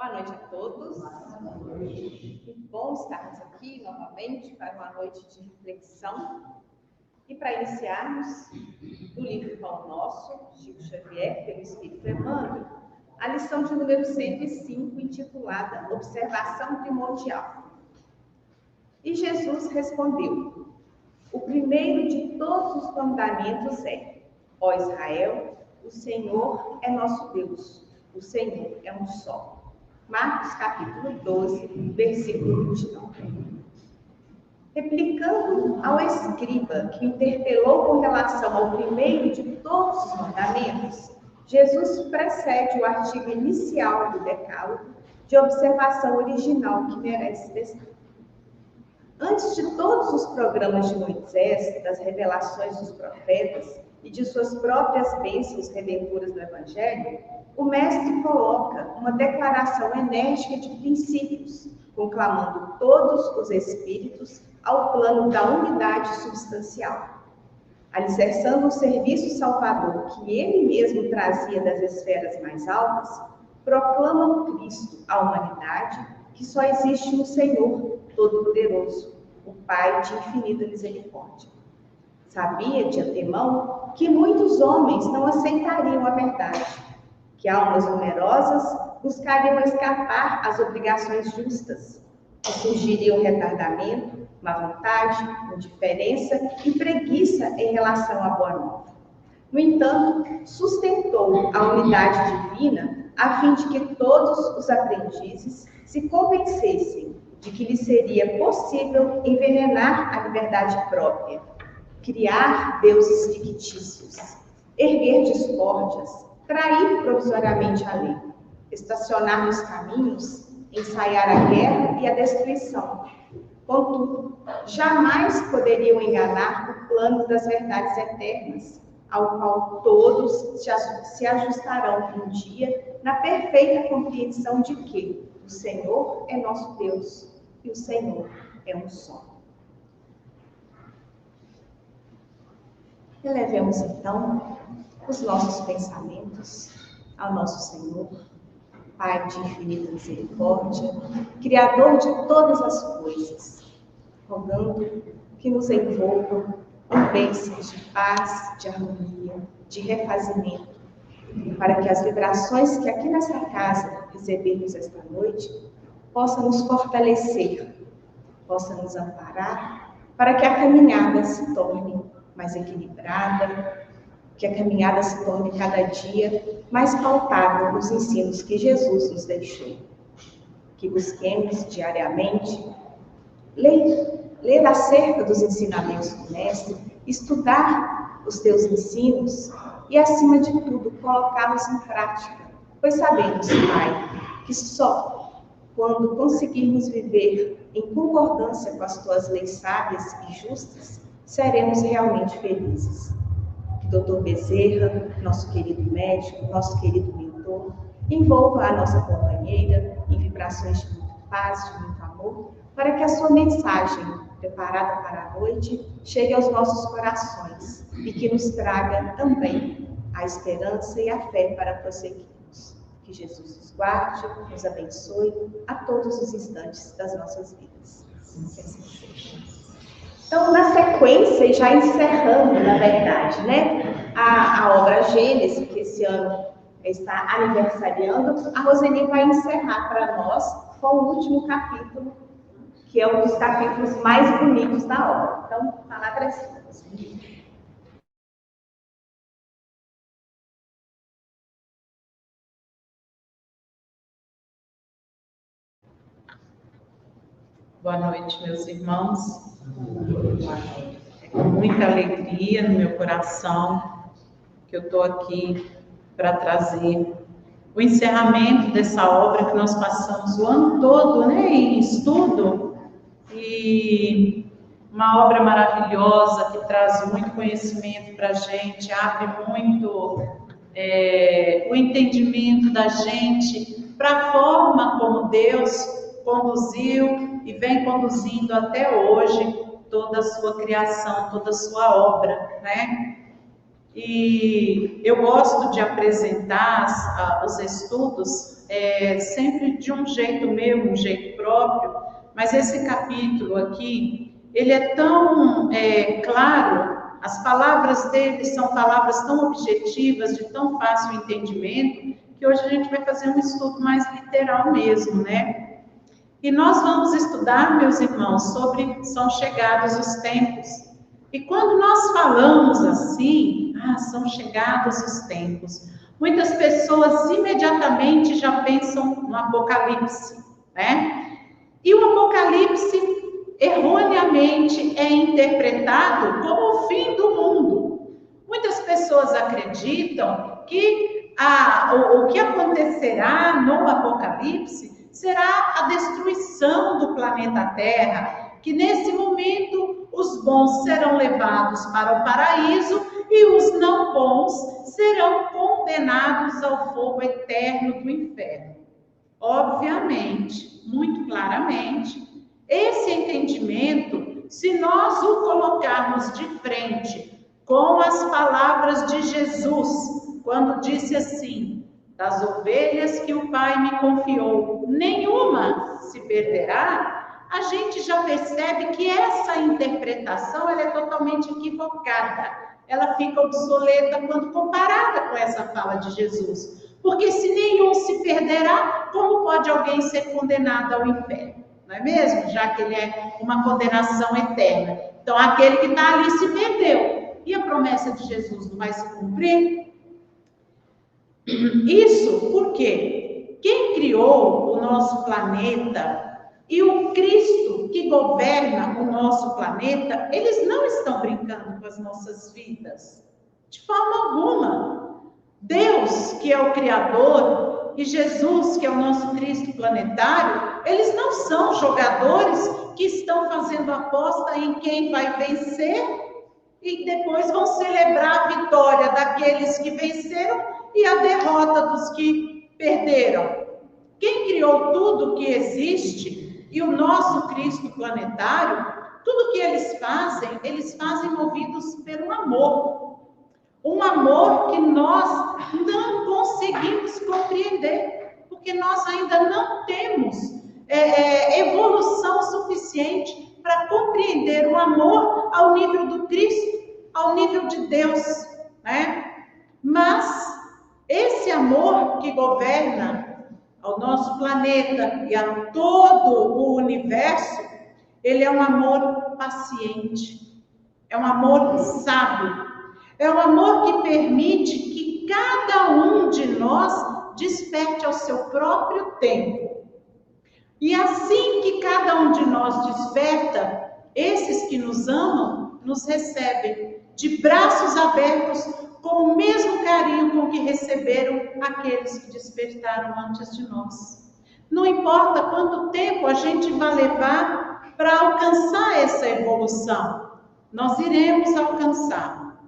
Boa noite a todos. Que bom estarmos aqui novamente para uma noite de reflexão. E para iniciarmos do livro Pão Nosso, Chico Xavier, pelo Espírito Emmanuel, a lição de número 105, intitulada Observação Primordial. E Jesus respondeu: o primeiro de todos os mandamentos é: ó Israel, o Senhor é nosso Deus, o Senhor é um só. Marcos capítulo 12, versículo 29. Replicando ao escriba que interpelou com relação ao primeiro de todos os mandamentos, Jesus precede o artigo inicial do decálogo de observação original que merece destaque. Antes de todos os programas de Moisés, das revelações dos profetas e de suas próprias bênçãos redentoras do Evangelho, o Mestre coloca uma declaração enérgica de princípios, conclamando todos os espíritos ao plano da unidade substancial. Alicerçando o serviço salvador que ele mesmo trazia das esferas mais altas, proclama o Cristo à humanidade que só existe um Senhor Todo-Poderoso, o Pai de infinita misericórdia. Sabia de antemão que muitos homens não aceitariam a verdade, que almas numerosas buscariam escapar às obrigações justas, que surgiriam retardamento, má vontade, indiferença e preguiça em relação à boa nova. No entanto, sustentou a unidade divina a fim de que todos os aprendizes se convencessem de que lhe seria possível envenenar a liberdade própria, criar deuses fictícios, erguer discórdias, trair provisoriamente a lei, estacionar nos caminhos, ensaiar a guerra e a destruição. Contudo, jamais poderiam enganar o plano das verdades eternas, ao qual todos se ajustarão um dia na perfeita compreensão de que o Senhor é nosso Deus e o Senhor é um só. Elevemos então os nossos pensamentos ao nosso Senhor, Pai de infinita misericórdia, Criador de todas as coisas, rogando que nos envolvam com bênçãos de paz, de harmonia, de refazimento, para que as vibrações que aqui nessa casa recebemos esta noite possam nos fortalecer, possam nos amparar, para que a caminhada se torne mais equilibrada, que a caminhada se torne cada dia mais pautada nos ensinos que Jesus nos deixou. Que busquemos diariamente ler acerca dos ensinamentos do Mestre, estudar os teus ensinos e, acima de tudo, colocá-los em prática, pois sabemos, Pai, que só quando conseguirmos viver em concordância com as tuas leis sábias e justas, seremos realmente felizes. Que Dr. Bezerra, nosso querido médico, nosso querido mentor, envolva a nossa companheira em vibrações de muita paz, de muito amor, para que a sua mensagem, preparada para a noite, chegue aos nossos corações e que nos traga também a esperança e a fé para prosseguirmos. Que Jesus nos guarde, nos abençoe a todos os instantes das nossas vidas. Que assim seja. Então, na sequência, e já encerrando, na verdade, a obra Gênesis, que esse ano está aniversariando, a Roseli vai encerrar para nós com o último capítulo, que é um dos capítulos mais bonitos da obra. Então, a palavra é sua. Boa noite, meus irmãos. É com muita alegria no meu coração que eu estou aqui para trazer o encerramento dessa obra que nós passamos o ano todo, em estudo, e uma obra maravilhosa que traz muito conhecimento para a gente, abre muito o entendimento da gente para a forma como Deus conduziu e vem conduzindo até hoje toda a sua criação, toda a sua obra, E eu gosto de apresentar os estudos sempre de um jeito meu, um jeito próprio, mas esse capítulo aqui, ele é tão claro, as palavras dele são palavras tão objetivas, de tão fácil entendimento, que hoje a gente vai fazer um estudo mais literal mesmo, né? E nós vamos estudar, meus irmãos, sobre são chegados os tempos. E quando nós falamos assim, são chegados os tempos, muitas pessoas imediatamente já pensam no Apocalipse, né? E o Apocalipse, erroneamente, é interpretado como o fim do mundo. Muitas pessoas acreditam que o que acontecerá no Apocalipse será a destruição do planeta Terra, que nesse momento os bons serão levados para o paraíso e os não bons serão condenados ao fogo eterno do inferno. Obviamente, muito claramente, esse entendimento, se nós o colocarmos de frente com as palavras de Jesus, quando disse assim: das ovelhas que o Pai me confiou, nenhuma se perderá, a gente já percebe que essa interpretação ela é totalmente equivocada. Ela fica obsoleta quando comparada com essa fala de Jesus. Porque se nenhum se perderá, como pode alguém ser condenado ao inferno? Não é mesmo? Já que ele é uma condenação eterna. Então, aquele que está ali se perdeu. E a promessa de Jesus não vai se cumprir? Isso porque quem criou o nosso planeta e o Cristo que governa o nosso planeta, eles não estão brincando com as nossas vidas, de forma alguma. Deus, que é o Criador, e Jesus, que é o nosso Cristo planetário, eles não são jogadores que estão fazendo aposta em quem vai vencer e depois vão celebrar a vitória daqueles que venceram e a derrota dos que perderam. Quem criou tudo que existe e o nosso Cristo planetário, tudo que eles fazem movidos pelo amor. Um amor que nós não conseguimos compreender, porque nós ainda não temos evolução suficiente para compreender o amor ao nível do Cristo, ao nível de Deus, né? Mas esse amor que governa ao nosso planeta e a todo o universo, ele é um amor paciente, é um amor sábio, é um amor que permite que cada um de nós desperte ao seu próprio tempo. E assim que cada um de nós desperta, esses que nos amam, nos recebem de braços abertos, com o mesmo carinho com que receberam aqueles que despertaram antes de nós. Não importa quanto tempo a gente vai levar para alcançar essa evolução, nós iremos alcançar.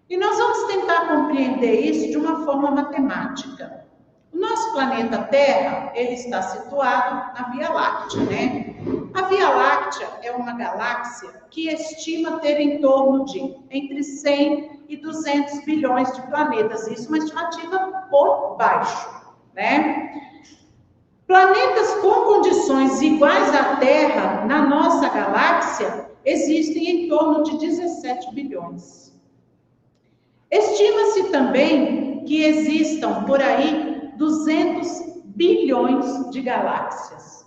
E nós vamos tentar compreender isso de uma forma matemática. O nosso planeta Terra, ele está situado na Via Láctea, né? A Via Láctea é uma galáxia que estima ter em torno de entre 100 e 200 bilhões de planetas. Isso é uma estimativa por baixo, né? Planetas com condições iguais à Terra na nossa galáxia existem em torno de 17 bilhões. Estima-se também que existam por aí 200 bilhões de galáxias.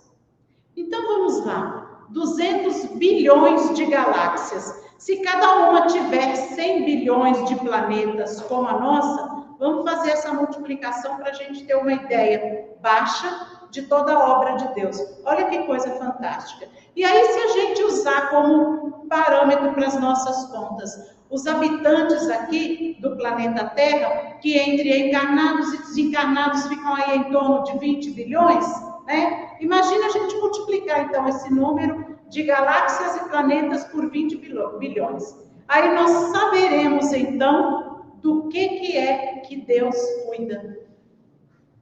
Então vamos lá, 200 bilhões de galáxias. Se cada uma tiver 100 bilhões de planetas como a nossa, vamos fazer essa multiplicação para a gente ter uma ideia baixa de toda a obra de Deus. Olha que coisa fantástica. E aí, se a gente usar como parâmetro para as nossas contas, os habitantes aqui do planeta Terra, que entre encarnados e desencarnados ficam aí em torno de 20 bilhões, né? Imagina a gente multiplicar, então, esse número de galáxias e planetas por 20 bilhões. Aí nós saberemos, então, do que é que Deus cuida.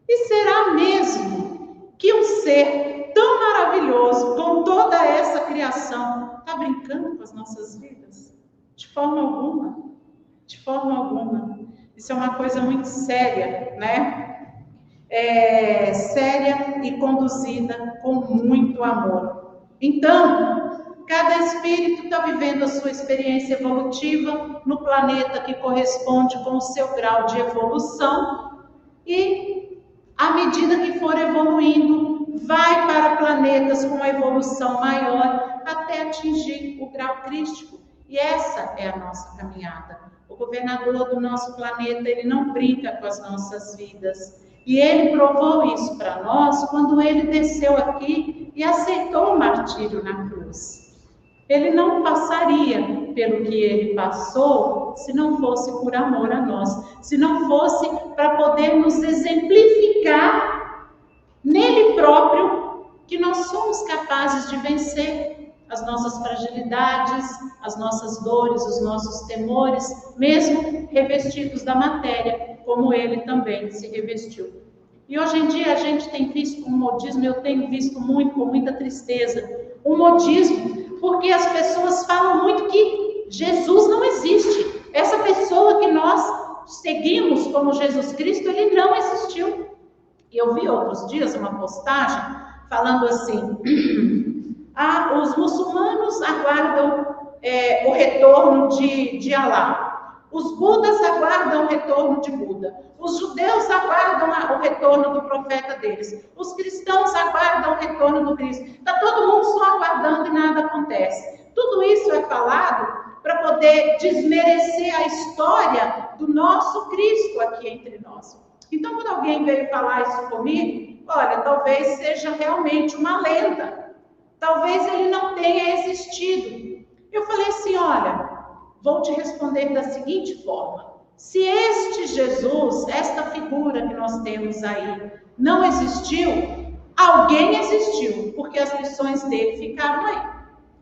E será mesmo que um ser tão maravilhoso, com toda essa criação, está brincando com as nossas vidas? De forma alguma. De forma alguma. Isso é uma coisa muito séria, né? séria e conduzida com muito amor. Então, cada espírito está vivendo a sua experiência evolutiva no planeta que corresponde com o seu grau de evolução e, à medida que for evoluindo, vai para planetas com uma evolução maior até atingir o grau crístico. E essa é a nossa caminhada. O governador do nosso planeta, ele não brinca com as nossas vidas. E ele provou isso para nós quando ele desceu aqui e aceitou o martírio na cruz. Ele não passaria pelo que ele passou se não fosse por amor a nós, se não fosse para poder nos exemplificar nele próprio que nós somos capazes de vencer as nossas fragilidades, as nossas dores, os nossos temores, mesmo revestidos da matéria, como ele também se revestiu. E hoje em dia a gente tem visto um modismo, eu tenho visto muito, com muita tristeza, um modismo, porque as pessoas falam muito que Jesus não existe. Essa pessoa que nós seguimos como Jesus Cristo, ele não existiu. E eu vi outros dias uma postagem falando assim: os muçulmanos aguardam o retorno de Alá. Os budas aguardam o retorno de Buda. Os judeus aguardam o retorno do profeta deles. Os cristãos aguardam o retorno do Cristo. Está todo mundo só aguardando e nada acontece. Tudo isso é falado para poder desmerecer a história do nosso Cristo aqui entre nós. Então, quando alguém veio falar isso comigo, olha, talvez seja realmente uma lenda. Talvez ele não tenha existido. Eu falei assim, olha, vou te responder da seguinte forma: se este Jesus, esta figura que nós temos aí, não existiu, alguém existiu, porque as lições dele ficaram aí.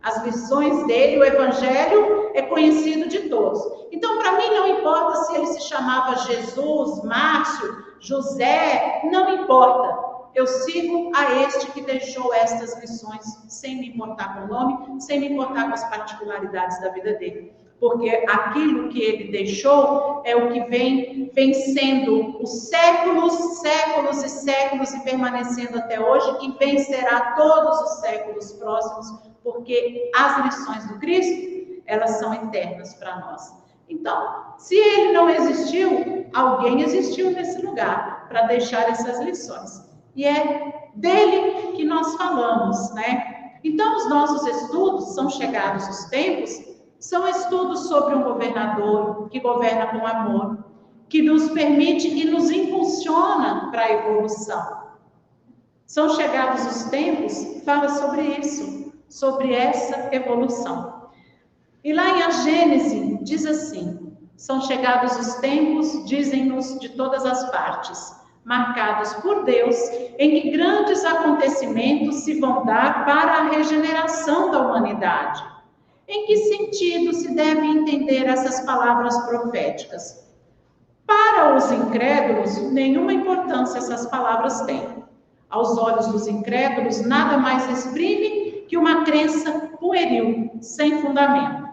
As lições dele, o evangelho é conhecido de todos. Então, para mim não importa se ele se chamava Jesus, Márcio, José, não importa. Eu sigo a este que deixou estas lições, sem me importar com o nome, sem me importar com as particularidades da vida dele. Porque aquilo que ele deixou é o que vem sendo os séculos, séculos e séculos e permanecendo até hoje e vencerá todos os séculos próximos, porque as lições do Cristo, elas são eternas para nós. Então, se ele não existiu, alguém existiu nesse lugar para deixar essas lições. E é dele que nós falamos, né? Então, os nossos estudos, são chegados os tempos, são estudos sobre um governador que governa com amor, que nos permite e nos impulsiona para a evolução. São chegados os tempos, fala sobre isso, sobre essa evolução. E lá em A Gênese diz assim: são chegados os tempos, dizem-nos de todas as partes, marcados por Deus, em que grandes acontecimentos se vão dar para a regeneração da humanidade. Em que sentido se deve entender essas palavras proféticas? Para os incrédulos, nenhuma importância essas palavras têm. Aos olhos dos incrédulos, nada mais exprime que uma crença pueril, sem fundamento.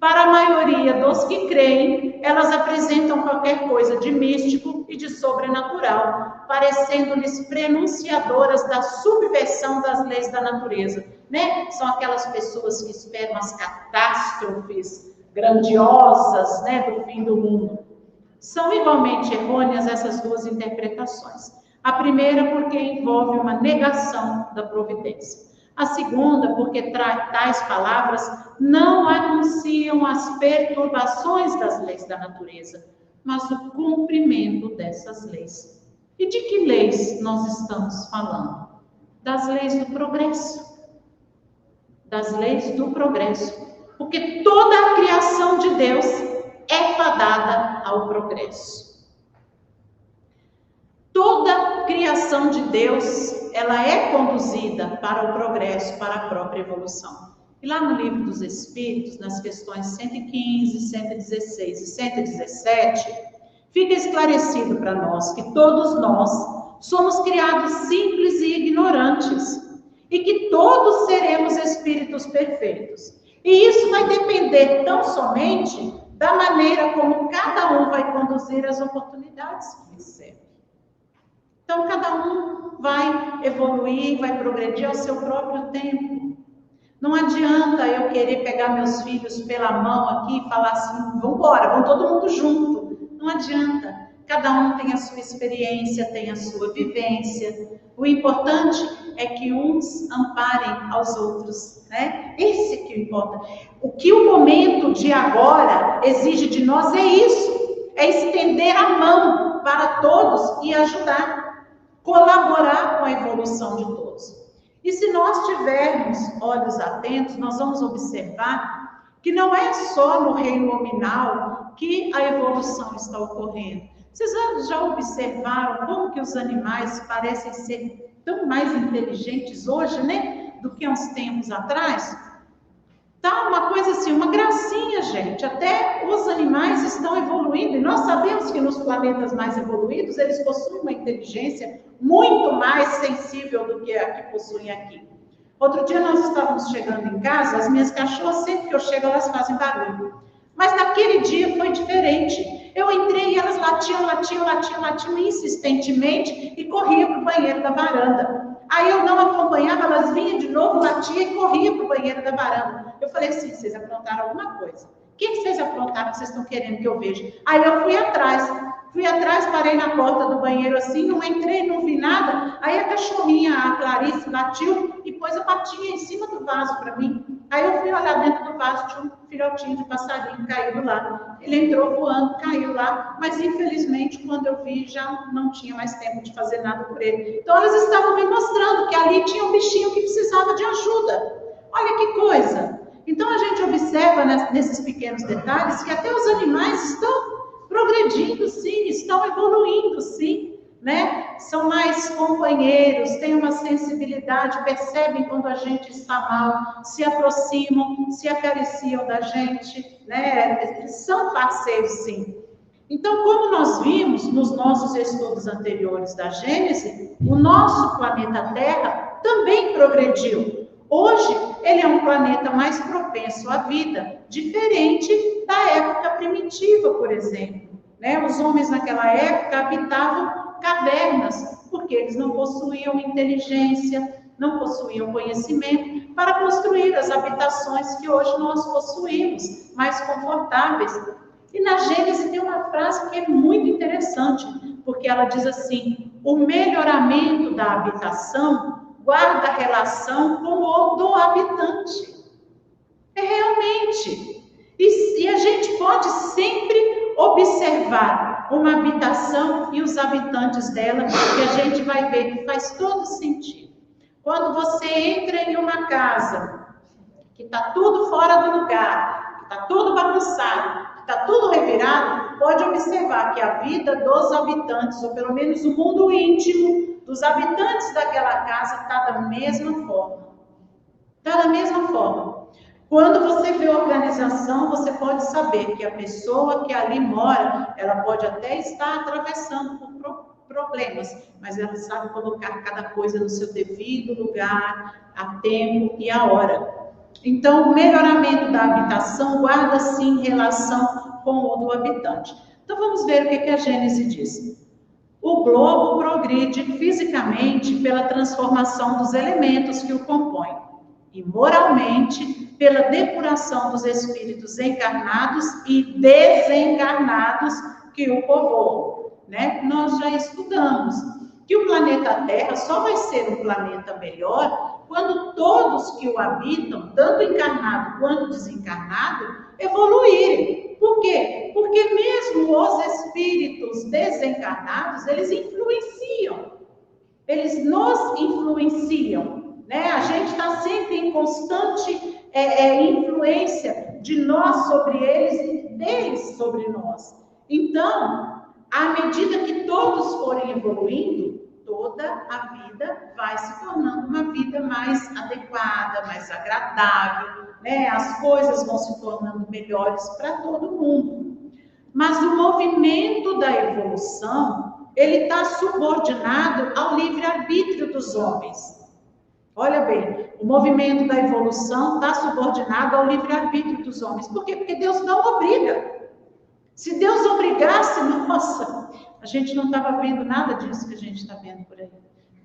Para a maioria dos que creem, elas apresentam qualquer coisa de místico e de sobrenatural, parecendo-lhes prenunciadoras da subversão das leis da natureza. Né? São aquelas pessoas que esperam as catástrofes grandiosas, né, do fim do mundo. São igualmente errôneas essas duas interpretações. A primeira porque envolve uma negação da providência. A segunda porque tais palavras não anunciam as perturbações das leis da natureza, mas o cumprimento dessas leis. E de que leis nós estamos falando? Das leis do progresso. Das leis do progresso. Porque toda a criação de Deus é fadada ao progresso. Toda criação de Deus, ela é conduzida para o progresso, para a própria evolução. E lá no Livro dos Espíritos, nas questões 115, 116 e 117, fica esclarecido para nós que todos nós somos criados simples e ignorantes, e que todos seremos espíritos perfeitos. E isso vai depender tão somente da maneira como cada um vai conduzir as oportunidades que recebe. Então, cada um vai evoluir, vai progredir ao seu próprio tempo. Não adianta eu querer pegar meus filhos pela mão aqui e falar assim, vamos embora, vamos todo mundo junto. Não adianta. Cada um tem a sua experiência, tem a sua vivência. O importante é que uns amparem aos outros, né? Esse que importa. O que o momento de agora exige de nós é isso. É estender a mão para todos e ajudar, colaborar com a evolução de todos. E se nós tivermos olhos atentos, nós vamos observar que não é só no reino nominal que a evolução está ocorrendo. Vocês já observaram como que os animais parecem ser tão mais inteligentes hoje, né? Do que há uns tempos atrás? Tá uma coisa assim, uma gracinha, gente. Até os animais estão evoluindo. E nós sabemos que nos planetas mais evoluídos, eles possuem uma inteligência muito mais sensível do que a que possuem aqui. Outro dia nós estávamos chegando em casa, as minhas cachorras, sempre que eu chego, elas fazem barulho. Mas naquele dia foi diferente. Eu entrei e elas latiam insistentemente e corriam para o banheiro da varanda. Aí eu não acompanhava, elas vinham de novo, latia e corria para o banheiro da varanda. Eu falei assim, vocês aprontaram alguma coisa. O que vocês aprontaram que vocês estão querendo que eu veja? Aí eu fui atrás, parei na porta do banheiro assim, não entrei, não vi nada. Aí a cachorrinha, a Clarice, latiu e pôs a patinha em cima do vaso para mim. Aí eu fui olhar dentro do vaso, tinha um filhotinho de passarinho caído lá. Ele entrou voando, caiu lá, mas infelizmente quando eu vi já não tinha mais tempo de fazer nada por ele. Então elas estavam me mostrando que ali tinha um bichinho que precisava de ajuda. Olha que coisa! Então a gente observa nesses pequenos detalhes que até os animais estão progredindo, sim, estão evoluindo, sim, né? São mais companheiros, têm uma sensibilidade, percebem quando a gente está mal, se aproximam, se acariciam da gente, né? São parceiros, sim. Então, como nós vimos nos nossos estudos anteriores da Gênese, o nosso planeta Terra também progrediu. Hoje, ele é um planeta mais propenso à vida, diferente da época primitiva, por exemplo. Né? Os homens naquela época habitavam cavernas, porque eles não possuíam inteligência, não possuíam conhecimento para construir as habitações que hoje nós possuímos, mais confortáveis. E na Gênesis tem uma frase que é muito interessante, porque ela diz assim, o melhoramento da habitação guarda relação com o do habitante. É realmente. E a gente pode sempre observar uma habitação e os habitantes dela, que a gente vai ver que faz todo sentido. Quando você entra em uma casa, que está tudo fora do lugar, que está tudo bagunçado, que está tudo revirado, pode observar que a vida dos habitantes, ou pelo menos o mundo íntimo dos habitantes daquela casa, está da mesma forma. Está da mesma forma. Quando você vê a organização, você pode saber que a pessoa que ali mora, ela pode até estar atravessando por problemas, mas ela sabe colocar cada coisa no seu devido lugar, a tempo e a hora. Então, o melhoramento da habitação guarda, sim, relação com o do habitante. Então, vamos ver o que a Gênese diz. O globo progride fisicamente pela transformação dos elementos que o compõem e moralmente pela depuração dos espíritos encarnados e desencarnados que o povoam. Né? Nós já estudamos que o planeta Terra só vai ser um planeta melhor quando todos que o habitam, tanto encarnado quanto desencarnado, evoluírem. Por quê? Porque mesmo os espíritos desencarnados, eles influenciam. Eles nos influenciam. Né? A gente está sempre em constante influência de nós sobre eles e deles sobre nós. Então, à medida que todos forem evoluindo, toda a vida vai se tornando uma vida mais adequada, mais agradável, né? As coisas vão se tornando melhores para todo mundo. Mas o movimento da evolução, ele está subordinado ao livre-arbítrio dos homens. Olha bem, o movimento da evolução está subordinado ao livre-arbítrio dos homens. Por quê? Porque Deus não obriga. Se Deus obrigasse, nossa, a gente não estava vendo nada disso que a gente está vendo por aí.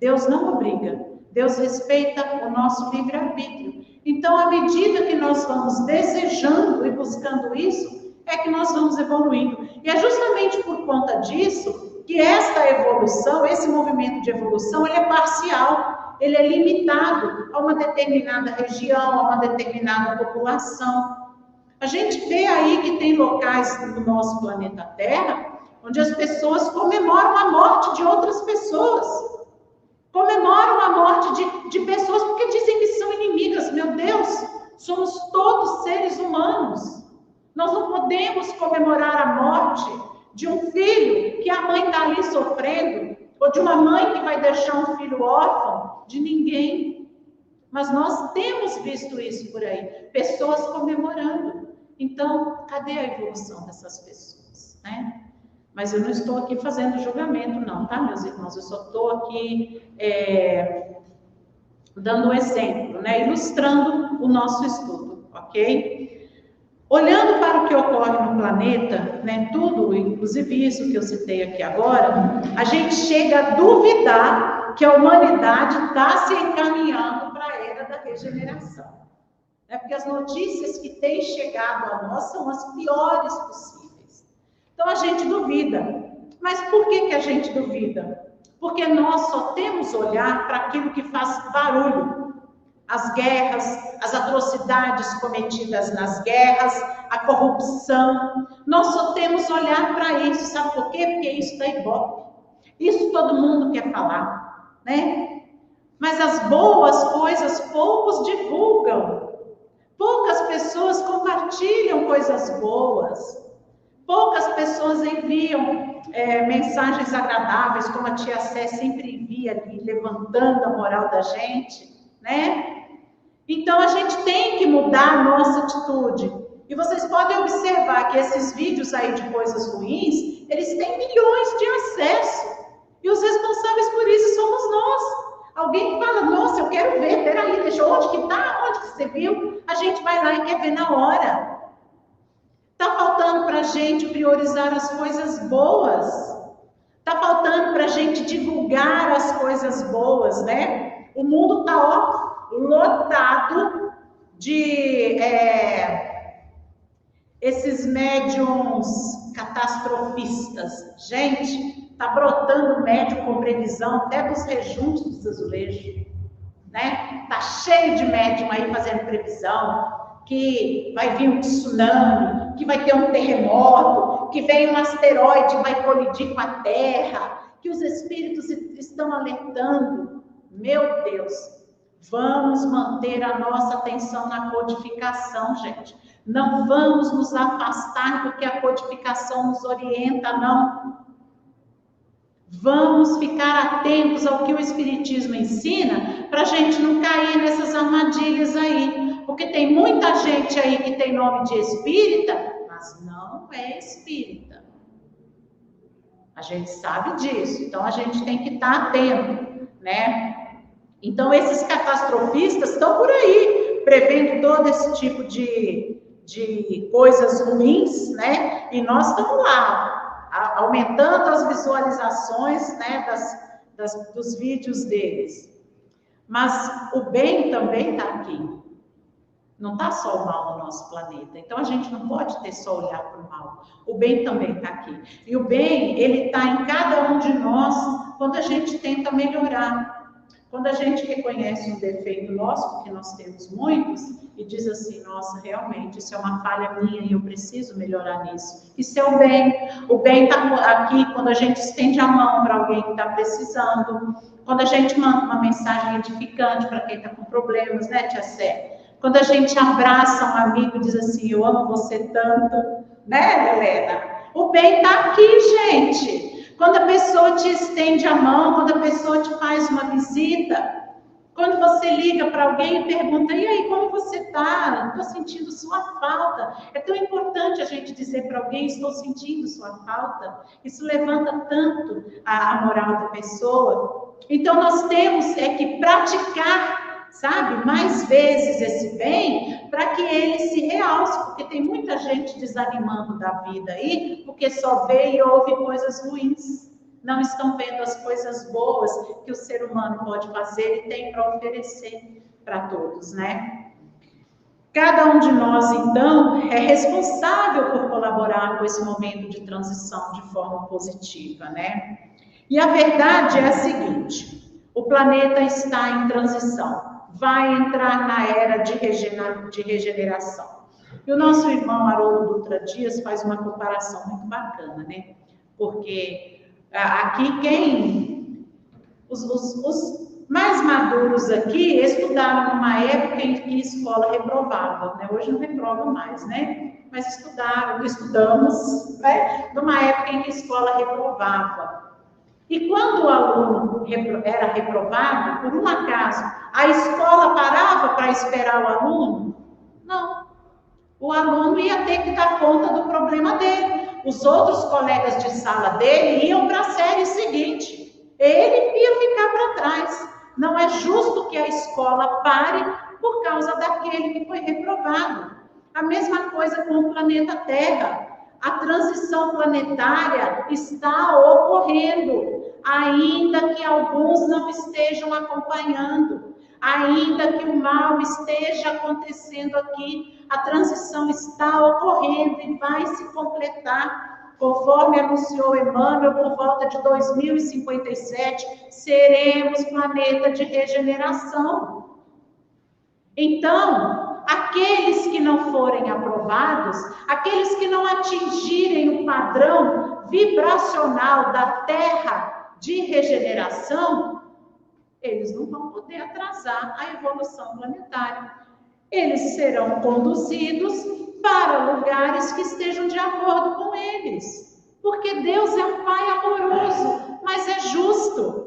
Deus não obriga, Deus respeita o nosso livre-arbítrio. Então, à medida que nós vamos desejando e buscando isso, é que nós vamos evoluindo. E é justamente por conta disso que esta evolução, esse movimento de evolução, ele é parcial, ele é limitado a uma determinada região, a uma determinada população. A gente vê aí que tem locais no nosso planeta Terra onde as pessoas comemoram a morte de outras pessoas. Comemoram a morte de pessoas porque dizem que são inimigas. Meu Deus, somos todos seres humanos. Nós não podemos comemorar a morte de um filho que a mãe está ali sofrendo, ou de uma mãe que vai deixar um filho órfão, de ninguém. Mas nós temos visto isso por aí, pessoas comemorando. Então, cadê a evolução dessas pessoas, né? Mas eu não estou aqui fazendo julgamento, não, tá, meus irmãos? Eu só estou aqui dando um exemplo, né? Ilustrando o nosso estudo, ok? Olhando para o que ocorre no planeta, né? Tudo, inclusive isso que eu citei aqui agora, a gente chega a duvidar que a humanidade está se encaminhando para a era da regeneração. Né? Porque as notícias que têm chegado a nós são as piores possíveis. Então a gente duvida. Mas por que a gente duvida? Porque nós só temos olhar para aquilo que faz barulho. As guerras, as atrocidades cometidas nas guerras, a corrupção. Nós só temos olhar para isso. Sabe por quê? Porque isso dá ibope. Isso todo mundo quer falar, né? Mas as boas coisas poucos divulgam. Poucas pessoas compartilham coisas boas. Poucas pessoas enviam mensagens agradáveis, como a tia Sé sempre envia ali, levantando a moral da gente, né? Então, a gente tem que mudar a nossa atitude. E vocês podem observar que esses vídeos aí de coisas ruins, eles têm milhões de acesso. E os responsáveis por isso somos nós. Alguém fala, nossa, eu quero ver, peraí, deixa onde que tá, onde que você viu? A gente vai lá e quer ver na hora. Está faltando para a gente priorizar as coisas boas. Está faltando para a gente divulgar as coisas boas, né? O mundo está lotado de esses médiums catastrofistas. Gente, está brotando médium com previsão até dos rejuntos dos azulejos, né? Está cheio de médium aí fazendo previsão. Que vai vir um tsunami, que vai ter um terremoto, que vem um asteroide e vai colidir com a Terra, que os espíritos estão alertando. Meu Deus, vamos manter a nossa atenção na codificação, gente. Não vamos nos afastar do que a codificação nos orienta, não. Vamos ficar atentos ao que o Espiritismo ensina, para a gente não cair nessas armadilhas aí. Porque tem muita gente aí que tem nome de espírita, mas não é espírita. A gente sabe disso, então a gente tem que estar atento, né? Então esses catastrofistas estão por aí, prevendo todo esse tipo de coisas ruins, né? E nós estamos lá, aumentando as visualizações, né, dos vídeos deles. Mas o bem também está aqui. Não está só o mal no nosso planeta. Então, a gente não pode ter só olhar para o mal. O bem também está aqui. E o bem, ele está em cada um de nós quando a gente tenta melhorar. Quando a gente reconhece um defeito nosso, porque nós temos muitos, e diz assim, nossa, realmente, isso é uma falha minha e eu preciso melhorar nisso. Isso é o bem. O bem está aqui quando a gente estende a mão para alguém que está precisando. Quando a gente manda uma mensagem edificante para quem está com problemas, né, tia Sé? Quando a gente abraça um amigo e diz assim, eu amo você tanto, né, Helena? O bem está aqui, gente. Quando a pessoa te estende a mão, quando a pessoa te faz uma visita, quando você liga para alguém e pergunta, e aí, como você está? Estou sentindo sua falta. É tão importante a gente dizer para alguém, estou sentindo sua falta. Isso levanta tanto a moral da pessoa. Então, nós temos que praticar, sabe, mais vezes esse bem, para que ele se realce, porque tem muita gente desanimando da vida aí, porque só vê e ouve coisas ruins. Não estão vendo as coisas boas que o ser humano pode fazer e tem para oferecer para todos, né? Cada um de nós, então, é responsável por colaborar com esse momento de transição de forma positiva, né? E a verdade é a seguinte: o planeta está em transição, vai entrar na era de regeneração. E o nosso irmão Haroldo Dutra Dias faz uma comparação muito bacana, né? Porque aqui os mais maduros aqui estudaram numa época em que escola reprovava, né? Hoje não reprova mais, né? Mas estudamos, né? Numa época em que escola reprovava. E quando o aluno era reprovado, por um acaso, a escola parava para esperar o aluno? Não. O aluno ia ter que dar conta do problema dele. Os outros colegas de sala dele iam para a série seguinte. Ele ia ficar para trás. Não é justo que a escola pare por causa daquele que foi reprovado. A mesma coisa com o planeta Terra. A transição planetária está ocorrendo, ainda que alguns não estejam acompanhando, ainda que o mal esteja acontecendo aqui, a transição está ocorrendo e vai se completar. Conforme anunciou Emmanuel, por volta de 2057, seremos planeta de regeneração. Então, aqueles que não forem aprovados, aqueles que não atingirem o padrão vibracional da Terra de regeneração, eles não vão poder atrasar a evolução planetária. Eles serão conduzidos para lugares que estejam de acordo com eles. Porque Deus é um Pai amoroso, mas é justo.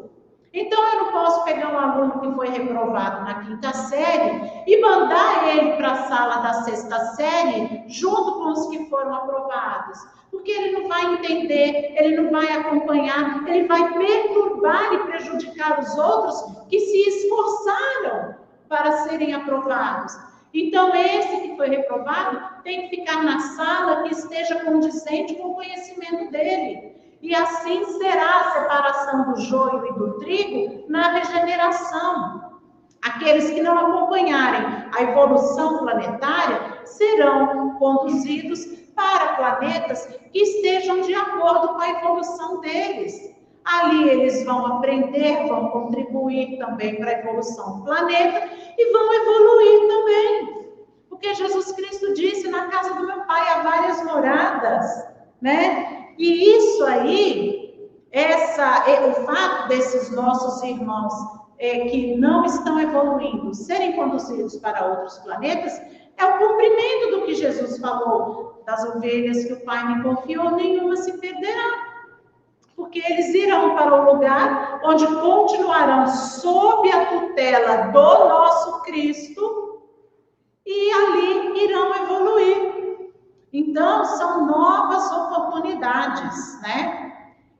Então, eu não posso pegar um aluno que foi reprovado na 5ª série e mandar ele para a sala da 6ª série junto com os que foram aprovados. Porque ele não vai entender, ele não vai acompanhar, ele vai perturbar e prejudicar os outros que se esforçaram para serem aprovados. Então, esse que foi reprovado tem que ficar na sala que esteja condizente com o conhecimento dele. E assim será a separação do joio e do trigo na regeneração. Aqueles que não acompanharem a evolução planetária serão conduzidos para planetas que estejam de acordo com a evolução deles. Ali eles vão aprender, vão contribuir também para a evolução do planeta e vão evoluir também. Porque Jesus Cristo disse: na casa do meu Pai há várias moradas, né? E isso aí, o fato desses nossos irmãos que não estão evoluindo, serem conduzidos para outros planetas, é o cumprimento do que Jesus falou: das ovelhas que o Pai me confiou, nenhuma se perderá. Porque eles irão para o lugar onde continuarão sob a tutela do nosso Cristo e ali irão evoluir. Então, são novas oportunidades, né?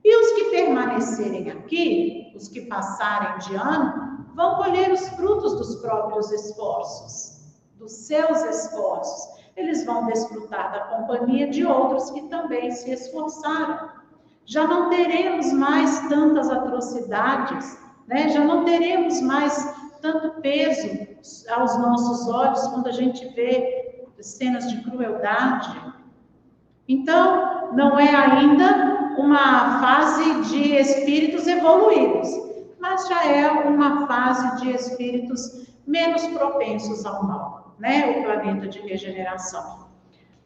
E os que permanecerem aqui, os que passarem de ano, vão colher os frutos dos próprios esforços, dos seus esforços. Eles vão desfrutar da companhia de outros que também se esforçaram. Já não teremos mais tantas atrocidades, né? Já não teremos mais tanto peso aos nossos olhos quando a gente vê cenas de crueldade. Então, não é ainda uma fase de espíritos evoluídos, mas já é uma fase de espíritos menos propensos ao mal, né? O planeta de regeneração.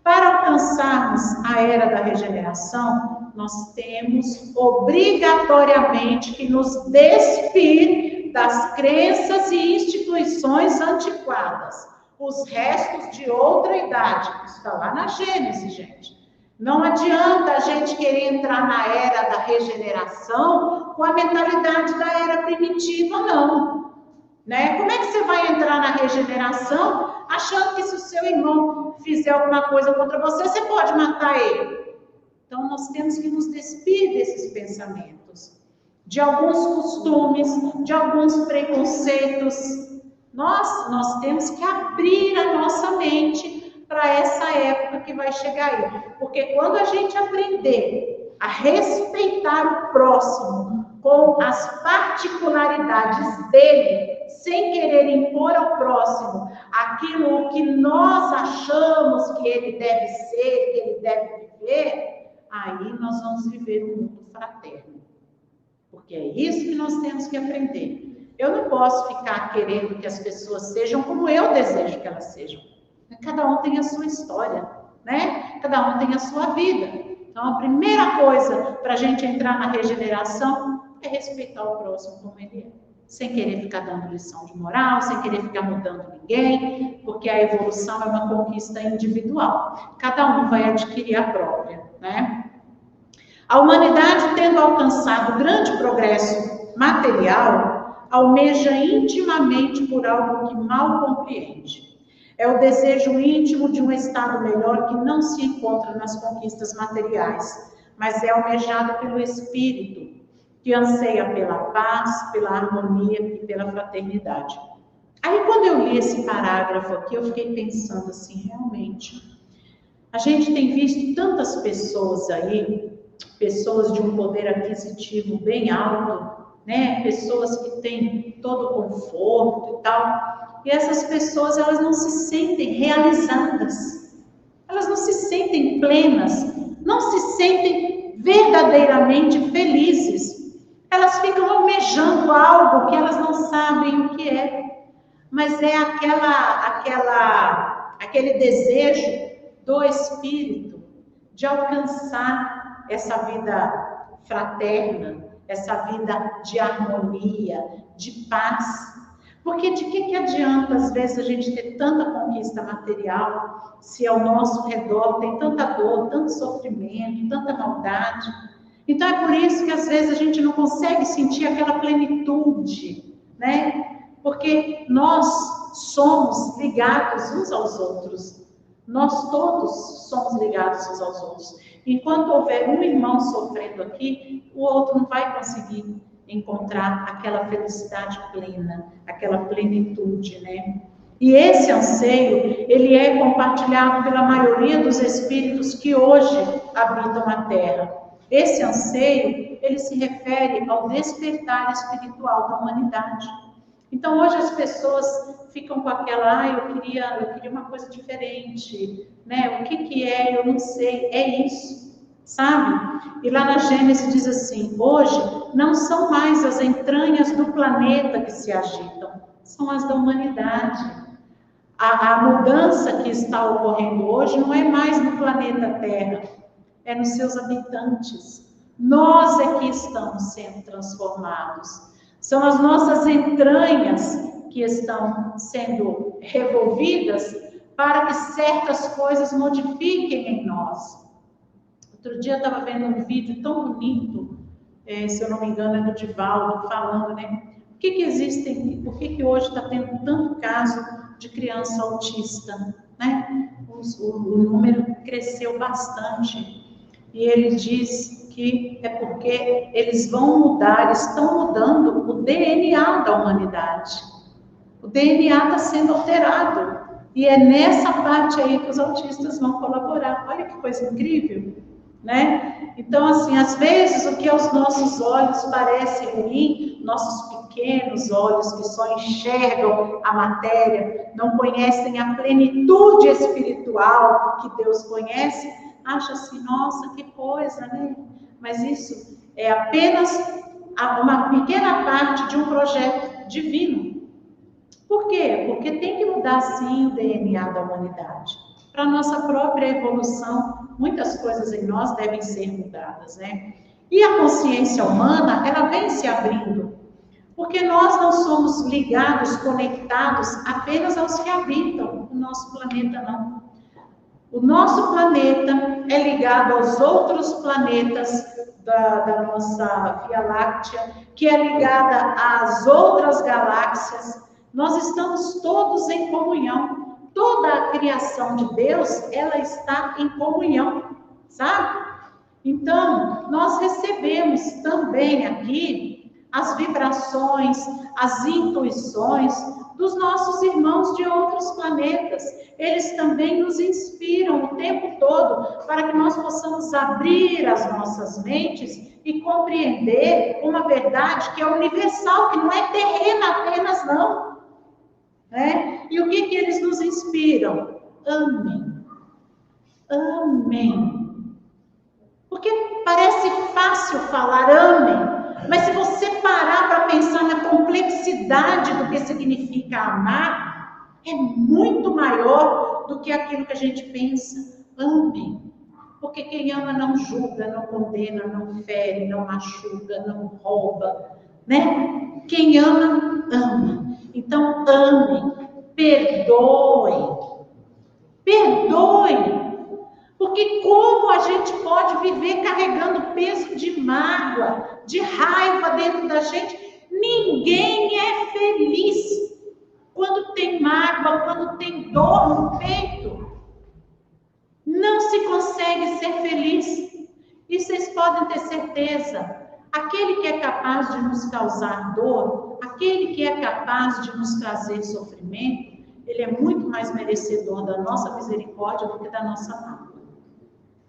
Para alcançarmos a era da regeneração, nós temos obrigatoriamente que nos despir das crenças e instituições antiquadas, os restos de outra idade. Isso está lá na Gênesis, gente. Não adianta a gente querer entrar na era da regeneração com a mentalidade da era primitiva, não. Né? Como é que você vai entrar na regeneração achando que se o seu irmão fizer alguma coisa contra você, você pode matar ele? Então, nós temos que nos despir desses pensamentos, de alguns costumes, de alguns preconceitos, Nós temos que abrir a nossa mente para essa época que vai chegar aí. Porque quando a gente aprender a respeitar o próximo com as particularidades dele, sem querer impor ao próximo aquilo que nós achamos que ele deve ser, que ele deve viver, aí nós vamos viver um mundo fraterno. Porque é isso que nós temos que aprender. Eu não posso ficar querendo que as pessoas sejam como eu desejo que elas sejam. Cada um tem a sua história, né? Cada um tem a sua vida. Então, a primeira coisa para a gente entrar na regeneração é respeitar o próximo como ele é. Sem querer ficar dando lição de moral, sem querer ficar mudando ninguém, porque a evolução é uma conquista individual. Cada um vai adquirir a própria, né? A humanidade, tendo alcançado grande progresso material, almeja intimamente por algo que mal compreende. É o desejo íntimo de um estado melhor que não se encontra nas conquistas materiais, mas é almejado pelo espírito, que anseia pela paz, pela harmonia e pela fraternidade. Aí, quando eu li esse parágrafo aqui, eu fiquei pensando assim, realmente, a gente tem visto tantas pessoas aí, pessoas de um poder aquisitivo bem alto, né? Pessoas que têm todo o conforto e tal, e essas pessoas, elas não se sentem realizadas, elas não se sentem plenas, não se sentem verdadeiramente felizes, elas ficam almejando algo que elas não sabem o que é, mas é aquele desejo do espírito de alcançar essa vida fraterna, essa vida de harmonia, de paz. Porque de que adianta, às vezes, a gente ter tanta conquista material, se ao nosso redor tem tanta dor, tanto sofrimento, tanta maldade? Então é por isso que, às vezes, a gente não consegue sentir aquela plenitude, né? Porque nós somos ligados uns aos outros. Nós todos somos ligados uns aos outros. Enquanto houver um irmão sofrendo aqui, o outro não vai conseguir encontrar aquela felicidade plena, aquela plenitude, né? E esse anseio, ele é compartilhado pela maioria dos espíritos que hoje habitam a Terra. Esse anseio, ele se refere ao despertar espiritual da humanidade. Então, hoje as pessoas ficam com aquela, eu queria uma coisa diferente, né? O que é? Eu não sei. É isso, sabe? E lá na Gênesis diz assim, hoje não são mais as entranhas do planeta que se agitam, são as da humanidade. A mudança que está ocorrendo hoje não é mais no planeta Terra, é nos seus habitantes. Nós é que estamos sendo transformados. São as nossas entranhas que estão sendo revolvidas para que certas coisas modifiquem em nós. Outro dia eu estava vendo um vídeo tão bonito, se eu não me engano é do Divaldo, falando, né? Por que hoje está tendo tanto caso de criança autista, né? O número cresceu bastante. E ele diz que é porque eles vão mudar, estão mudando o DNA da humanidade. O DNA está sendo alterado. E é nessa parte aí que os autistas vão colaborar. Olha que coisa incrível, né? Então, assim, às vezes o que aos nossos olhos parece ruim, nossos pequenos olhos que só enxergam a matéria, não conhecem a plenitude espiritual que Deus conhece, acha assim, nossa, que coisa, né? Mas isso é apenas uma pequena parte de um projeto divino. Por quê? Porque tem que mudar, sim, o DNA da humanidade. Para a nossa própria evolução, muitas coisas em nós devem ser mudadas, né? E a consciência humana, ela vem se abrindo. Porque nós não somos ligados, conectados apenas aos que habitam o nosso planeta, não. O nosso planeta é ligado aos outros planetas da nossa Via Láctea, que é ligada às outras galáxias. Nós estamos todos em comunhão. Toda a criação de Deus, ela está em comunhão, sabe? Então, nós recebemos também aqui as vibrações, as intuições dos nossos irmãos de outros planetas. Eles também nos inspiram o tempo todo para que nós possamos abrir as nossas mentes e compreender uma verdade que é universal, que não é terrena apenas, não. Né? E o que eles nos inspiram? Amém. Amém. Porque parece fácil falar amém, mas se você parar para pensar na complexidade do que significa amar, é muito maior do que aquilo que a gente pensa. Amém. Porque quem ama não julga, não condena, não fere, não machuca, não rouba, né? Quem ama, ama. Então, amem, perdoem. Perdoem. Porque como a gente pode viver carregando peso de mágoa, de raiva dentro da gente? Ninguém é feliz quando tem mágoa, quando tem dor no peito. Não se consegue ser feliz. E vocês podem ter certeza, aquele que é capaz de nos causar dor, aquele que é capaz de nos trazer sofrimento, ele é muito mais merecedor da nossa misericórdia do que da nossa mágoa.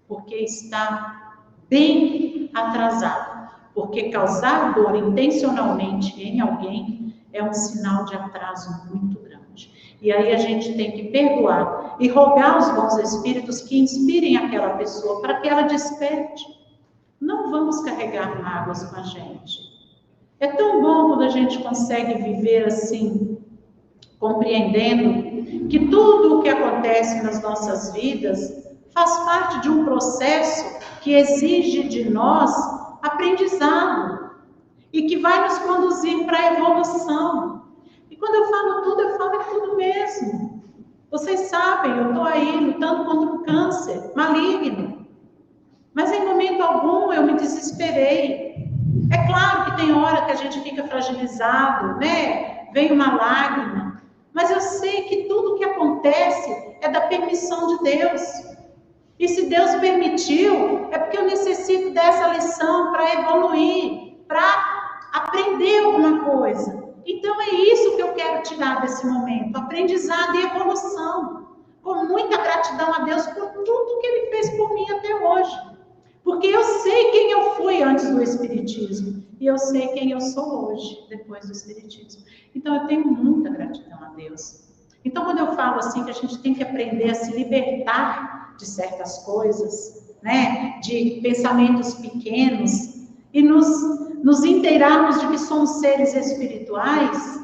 Porque está bem atrasado. Porque causar dor intencionalmente em alguém é um sinal de atraso muito grande. E aí a gente tem que perdoar e rogar aos bons espíritos que inspirem aquela pessoa para que ela desperte. Não vamos carregar mágoas com a gente. É tão bom quando a gente consegue viver assim, compreendendo que tudo o que acontece nas nossas vidas faz parte de um processo que exige de nós aprendizado e que vai nos conduzir para a evolução. E quando eu falo tudo, é tudo mesmo. Vocês sabem, eu estou aí lutando contra um câncer maligno, mas em momento algum eu me desesperei. É claro que tem hora que a gente fica fragilizado, né? Vem uma lágrima, mas eu sei que tudo que acontece é da permissão de Deus. E se Deus permitiu, é porque eu necessito dessa lição para evoluir, para aprender alguma coisa. Então é isso que eu quero tirar desse momento, aprendizado e evolução. Com muita gratidão a Deus por tudo que Ele fez por mim até hoje. Porque eu sei quem eu fui antes do Espiritismo. E eu sei quem eu sou hoje, depois do Espiritismo. Então eu tenho muita gratidão a Deus. Então quando eu falo assim que a gente tem que aprender a se libertar de certas coisas, né, de pensamentos pequenos e nos inteirarmos de que somos seres espirituais,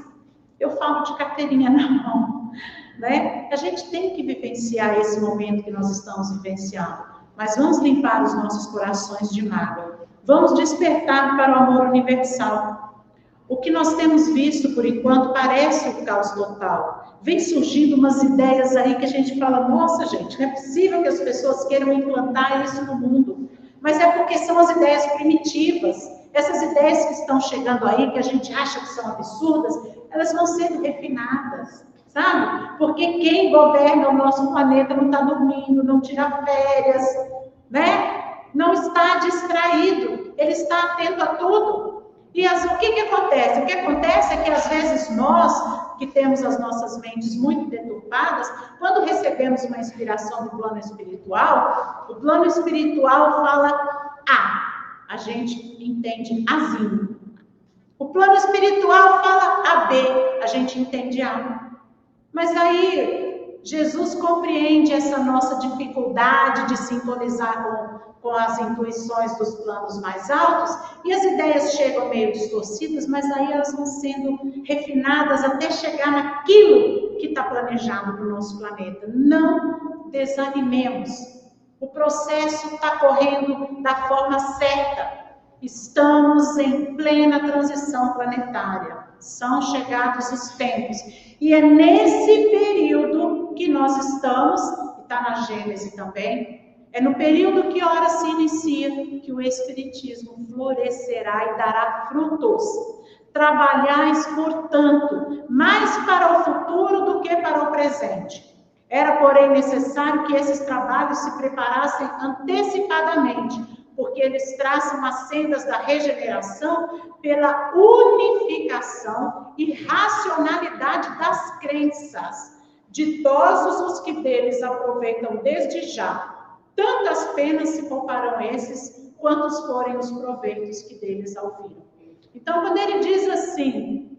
eu falo de carteirinha na mão, né? A gente tem que vivenciar esse momento que nós estamos vivenciando, mas vamos limpar os nossos corações de mágoa, vamos despertar para o amor universal. O que nós temos visto, por enquanto, parece o caos total. Vem surgindo umas ideias aí que a gente fala, nossa, gente, não é possível que as pessoas queiram implantar isso no mundo. Mas é porque são as ideias primitivas. Essas ideias que estão chegando aí, que a gente acha que são absurdas, elas vão sendo refinadas, sabe? Porque quem governa o nosso planeta não está dormindo, não tira férias, né? Não está distraído, ele está atento a tudo. E o que acontece? O que acontece é que às vezes nós, que temos as nossas mentes muito deturpadas, quando recebemos uma inspiração do plano espiritual, o plano espiritual fala A, a gente entende Azinho. O plano espiritual fala AB, a gente entende A. Mas aí Jesus compreende essa nossa dificuldade de sintonizar com as intuições dos planos mais altos, e as ideias chegam meio distorcidas, mas aí elas vão sendo refinadas até chegar naquilo que está planejado para o nosso planeta. Não desanimemos. O processo está correndo da forma certa. Estamos em plena transição planetária. São chegados os tempos. E é nesse período que nós estamos, e está na Gênese também, é no período que ora se inicia que o Espiritismo florescerá e dará frutos. Trabalhais, portanto, mais para o futuro do que para o presente. Era, porém, necessário que esses trabalhos se preparassem antecipadamente, porque eles traçam as sendas da regeneração pela unificação e racionalidade das crenças. Ditosos os que deles aproveitam desde já, tantas penas se pouparão esses, quantos forem os proveitos que deles ouviram. Então, quando ele diz assim,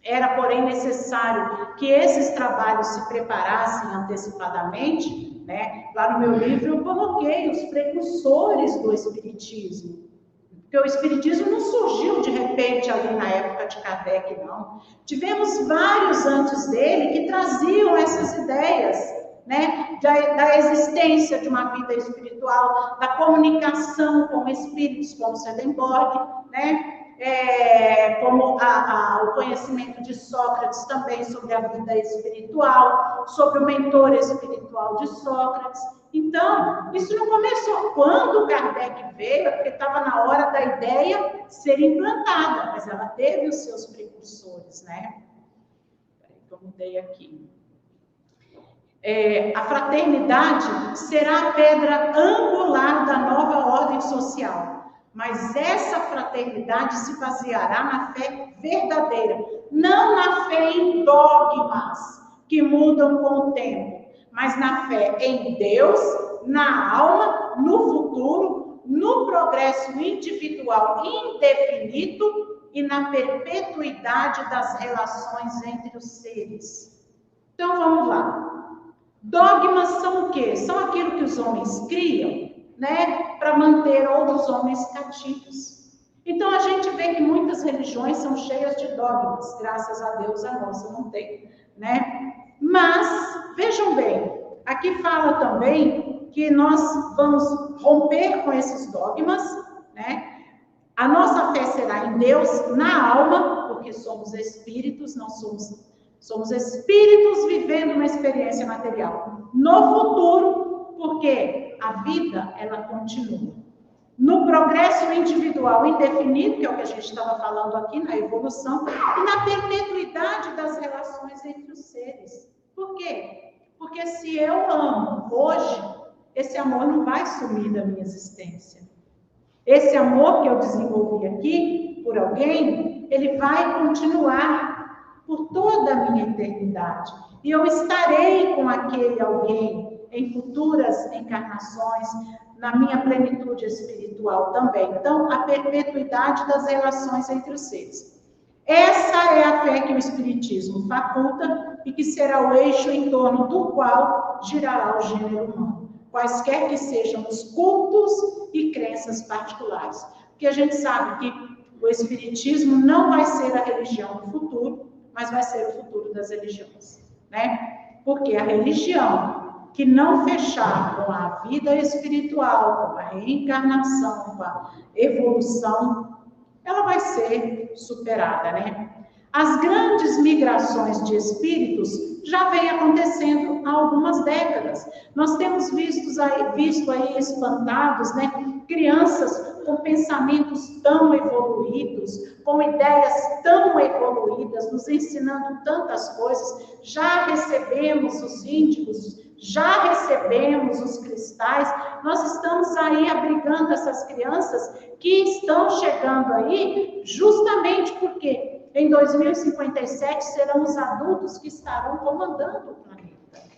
era, porém, necessário que esses trabalhos se preparassem antecipadamente, né? Lá no meu livro eu coloquei os precursores do Espiritismo. Porque o Espiritismo não surgiu de repente ali na época de Kardec, não. Tivemos vários antes dele que traziam essas ideias, né? Da existência de uma vida espiritual, da comunicação com espíritos, como Swedenborg, né? Como o conhecimento de Sócrates também sobre a vida espiritual, sobre o mentor espiritual de Sócrates. Então, isso não começou quando Kardec veio, porque estava na hora da ideia ser implantada, mas ela teve os seus precursores, né? Peraí que eu mudei aqui. A fraternidade será a pedra angular da nova ordem social. Mas essa fraternidade se baseará na fé verdadeira, não na fé em dogmas que mudam com o tempo, mas na fé em Deus, na alma, no futuro, no progresso individual indefinido e na perpetuidade das relações entre os seres. Então vamos lá. Dogmas são o quê? São aquilo que os homens criam, né, para manter outros homens cativos. Então a gente vê que muitas religiões são cheias de dogmas, graças a Deus a nossa não tem, né? Mas vejam bem, aqui fala também que nós vamos romper com esses dogmas, né? A nossa fé será em Deus, na alma, porque somos espíritos, não somos espíritos vivendo uma experiência material. No futuro, porque a vida, ela continua. No progresso individual indefinido, que é o que a gente estava falando aqui, na evolução, e na perpetuidade das relações entre os seres. Por quê? Porque se eu amo hoje, esse amor não vai sumir da minha existência. Esse amor que eu desenvolvi aqui, por alguém, ele vai continuar por toda a minha eternidade. E eu estarei com aquele alguém em futuras encarnações, na minha plenitude espiritual também. Então, a perpetuidade das relações entre os seres. Essa é a fé que o Espiritismo faculta e que será o eixo em torno do qual girará o gênero humano, quaisquer que sejam os cultos e crenças particulares. Porque a gente sabe que o Espiritismo não vai ser a religião do futuro, mas vai ser o futuro das religiões, né? Porque a religião que não fechar com a vida espiritual, com a reencarnação, com a evolução, ela vai ser superada, né? As grandes migrações de espíritos já vem acontecendo há algumas décadas. Nós temos visto aí espantados, né? Crianças com pensamentos tão evoluídos, com ideias tão evoluídas, nos ensinando tantas coisas. Já recebemos os índigos, já recebemos os cristais, nós estamos aí abrigando essas crianças que estão chegando aí justamente porque em 2057 serão os adultos que estarão comandando o planeta.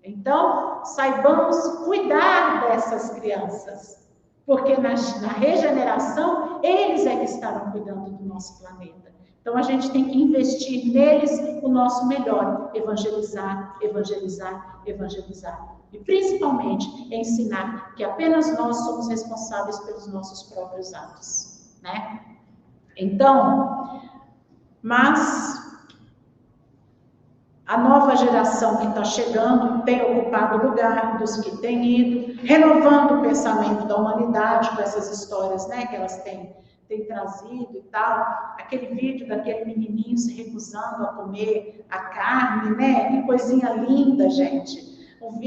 Então, saibamos cuidar dessas crianças, porque na regeneração, eles é que estarão cuidando do nosso planeta. Então, a gente tem que investir neles o nosso melhor, evangelizar, evangelizar, evangelizar. E, principalmente, ensinar que apenas nós somos responsáveis pelos nossos próprios atos, né? Então, mas a nova geração que está chegando tem ocupado o lugar dos que têm ido, renovando o pensamento da humanidade com essas histórias, né, que elas têm trazido e tal. Aquele vídeo daquele menininho se recusando a comer a carne, né, que coisinha linda, gente.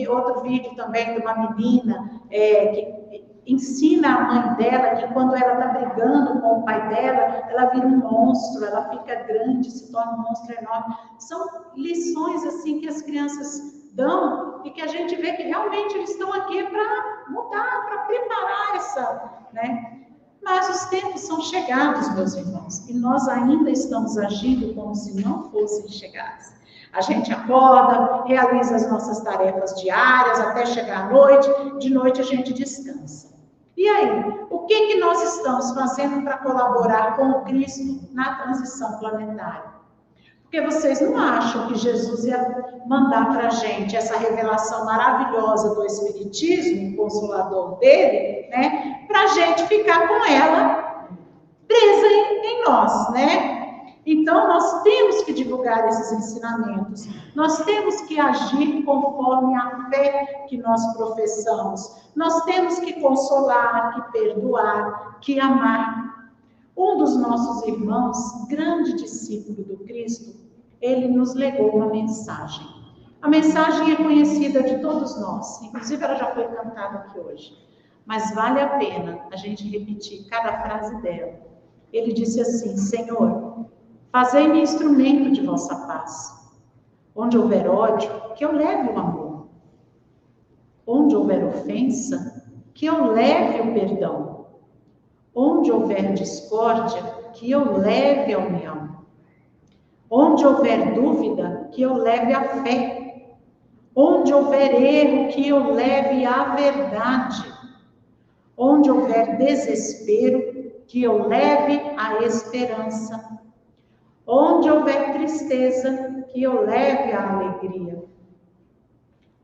Outro vídeo também de uma menina que ensina a mãe dela que quando ela está brigando com o pai dela, ela vira um monstro, ela fica grande, se torna um monstro enorme. São lições assim que as crianças dão e que a gente vê que realmente eles estão aqui para mudar, para preparar essa, né? Mas os tempos são chegados, meus irmãos, e nós ainda estamos agindo como se não fossem chegados. A gente acorda, realiza as nossas tarefas diárias até chegar à noite, de noite a gente descansa. E aí, o que nós estamos fazendo para colaborar com o Cristo na transição planetária? Porque vocês não acham que Jesus ia mandar para a gente essa revelação maravilhosa do Espiritismo, o Consolador dele, né? Para a gente ficar com ela presa em nós, né? Então, nós temos que divulgar esses ensinamentos. Nós temos que agir conforme a fé que nós professamos. Nós temos que consolar, que perdoar, que amar. Um dos nossos irmãos, grande discípulo do Cristo, ele nos legou uma mensagem. A mensagem é conhecida de todos nós, inclusive ela já foi cantada aqui hoje. Mas vale a pena a gente repetir cada frase dela. Ele disse assim: Senhor, fazei-me instrumento de vossa paz. Onde houver ódio, que eu leve o amor. Onde houver ofensa, que eu leve o perdão. Onde houver discórdia, que eu leve a união. Onde houver dúvida, que eu leve a fé. Onde houver erro, que eu leve a verdade. Onde houver desespero, que eu leve a esperança. Onde houver tristeza, que eu leve a alegria.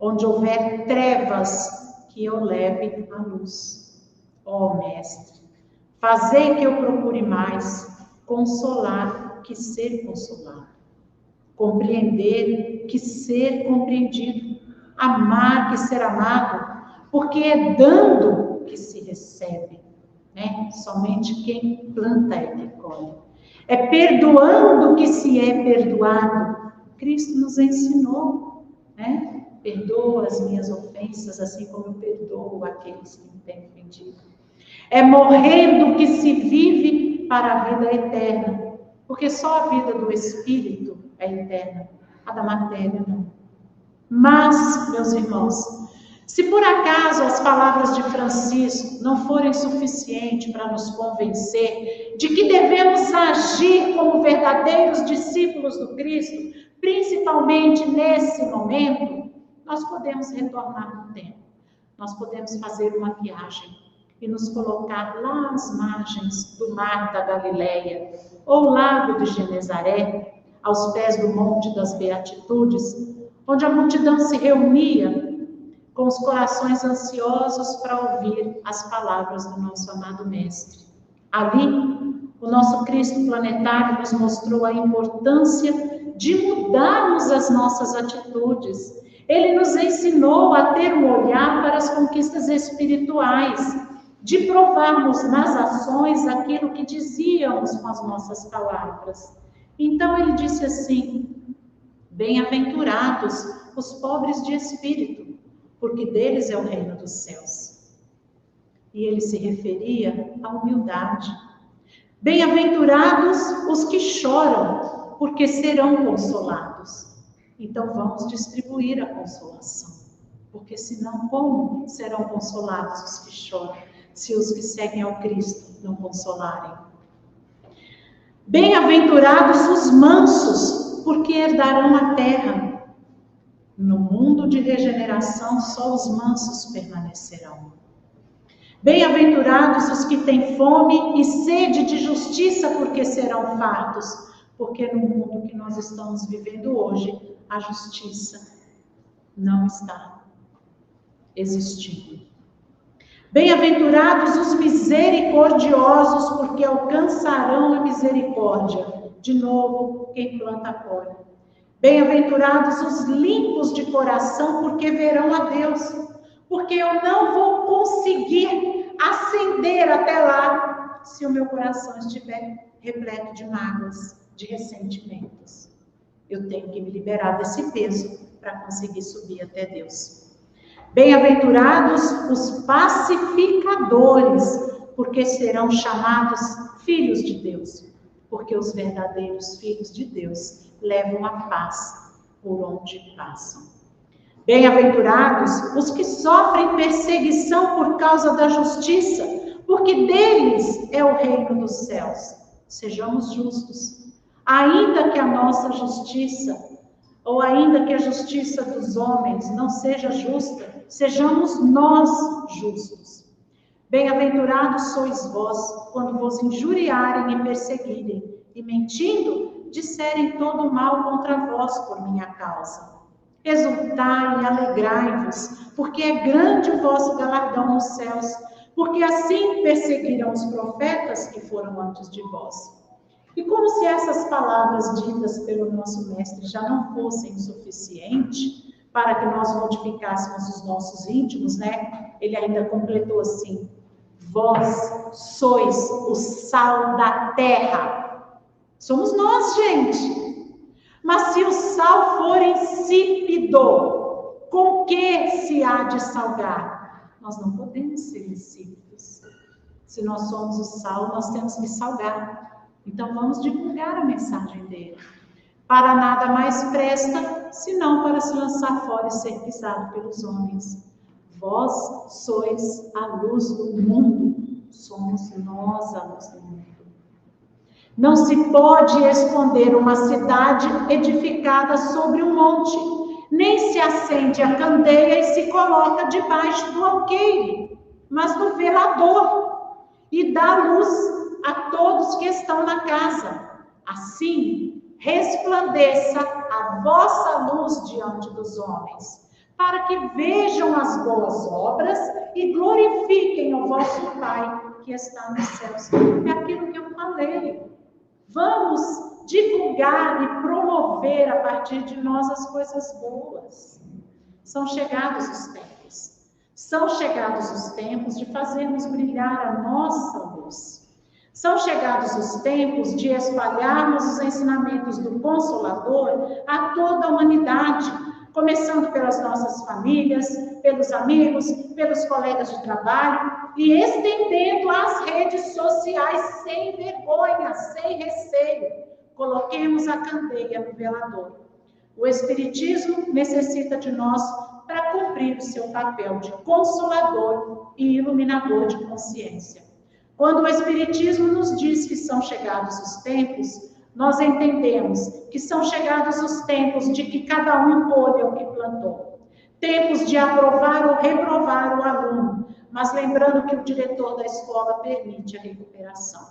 Onde houver trevas, que eu leve a luz. Ó Mestre, fazei que eu procure mais consolar que ser consolado, compreender que ser compreendido, amar que ser amado, porque é dando que se recebe, né? Somente quem planta é que colhe. É perdoando que se é perdoado. Cristo nos ensinou, né? Perdoa as minhas ofensas, assim como eu perdoo aqueles que me têm ofendido. É morrendo que se vive para a vida eterna. Porque só a vida do Espírito é eterna, a da matéria não. Mas, meus irmãos, se por acaso as palavras de Francisco não forem suficientes para nos convencer de que devemos agir como verdadeiros discípulos do Cristo, principalmente nesse momento, nós podemos retornar no tempo. Nós podemos fazer uma viagem e nos colocar lá às margens do mar da Galileia, ou lago de Genezaré, aos pés do Monte das Beatitudes, onde a multidão se reunia com os corações ansiosos para ouvir as palavras do nosso amado Mestre. Ali, o nosso Cristo planetário nos mostrou a importância de mudarmos as nossas atitudes. Ele nos ensinou a ter um olhar para as conquistas espirituais, de provarmos nas ações aquilo que dizíamos com as nossas palavras. Então ele disse assim: bem-aventurados os pobres de espírito, porque deles é o reino dos céus. E ele se referia à humildade. Bem-aventurados os que choram, porque serão consolados. Então vamos distribuir a consolação, porque senão como serão consolados os que choram, se os que seguem ao Cristo não consolarem? Bem-aventurados os mansos, porque herdarão a terra. No mundo de regeneração, só os mansos permanecerão. Bem-aventurados os que têm fome e sede de justiça, porque serão fartos. Porque no mundo que nós estamos vivendo hoje, a justiça não está existindo. Bem-aventurados os misericordiosos, porque alcançarão a misericórdia. De novo, quem planta colhe. Bem-aventurados os limpos de coração, porque verão a Deus. Porque eu não vou conseguir ascender até lá se o meu coração estiver repleto de mágoas, de ressentimentos. Eu tenho que me liberar desse peso para conseguir subir até Deus. Bem-aventurados os pacificadores, porque serão chamados filhos de Deus. Porque os verdadeiros filhos de Deus levam a paz por onde passam. Bem-aventurados os que sofrem perseguição por causa da justiça, porque deles é o reino dos céus. Sejamos justos, ainda que a nossa justiça, ou ainda que a justiça dos homens não seja justa, sejamos nós justos. Bem-aventurados sois vós, quando vos injuriarem e perseguirem, e mentindo, disserem todo o mal contra vós por minha causa. Exultai e alegrai-vos, porque é grande o vosso galardão nos céus, porque assim perseguiram os profetas que foram antes de vós. E como se essas palavras ditas pelo nosso mestre já não fossem o suficiente para que nós modificássemos os nossos íntimos, né? Ele ainda completou assim: vós sois o sal da terra. Somos nós, gente. Mas se o sal for insípido, com que se há de salgar? Nós não podemos ser insípidos. Se nós somos o sal, nós temos que salgar. Então vamos divulgar a mensagem dele. Para nada mais presta, senão para se lançar fora e ser pisado pelos homens. Vós sois a luz do mundo. Somos nós a luz do mundo. Não se pode esconder uma cidade edificada sobre um monte, nem se acende a candeia e se coloca debaixo do alqueire, mas no velador, e dá luz a todos que estão na casa. Assim, resplandeça a vossa luz diante dos homens, para que vejam as boas obras e glorifiquem o vosso Pai que está nos céus. É aquilo que eu falei. Vamos divulgar e promover a partir de nós as coisas boas. São chegados os tempos. São chegados os tempos de fazermos brilhar a nossa luz. São chegados os tempos de espalharmos os ensinamentos do Consolador a toda a humanidade, começando pelas nossas famílias, pelos amigos, pelos colegas de trabalho e estendendo às redes sociais sem vergonha, sem receio. Coloquemos a candeia no velador. O Espiritismo necessita de nós para cumprir o seu papel de consolador e iluminador de consciência. Quando o Espiritismo nos diz que são chegados os tempos, nós entendemos que são chegados os tempos de que cada um colhe o que plantou. Tempos de aprovar ou reprovar o aluno, mas lembrando que o diretor da escola permite a recuperação.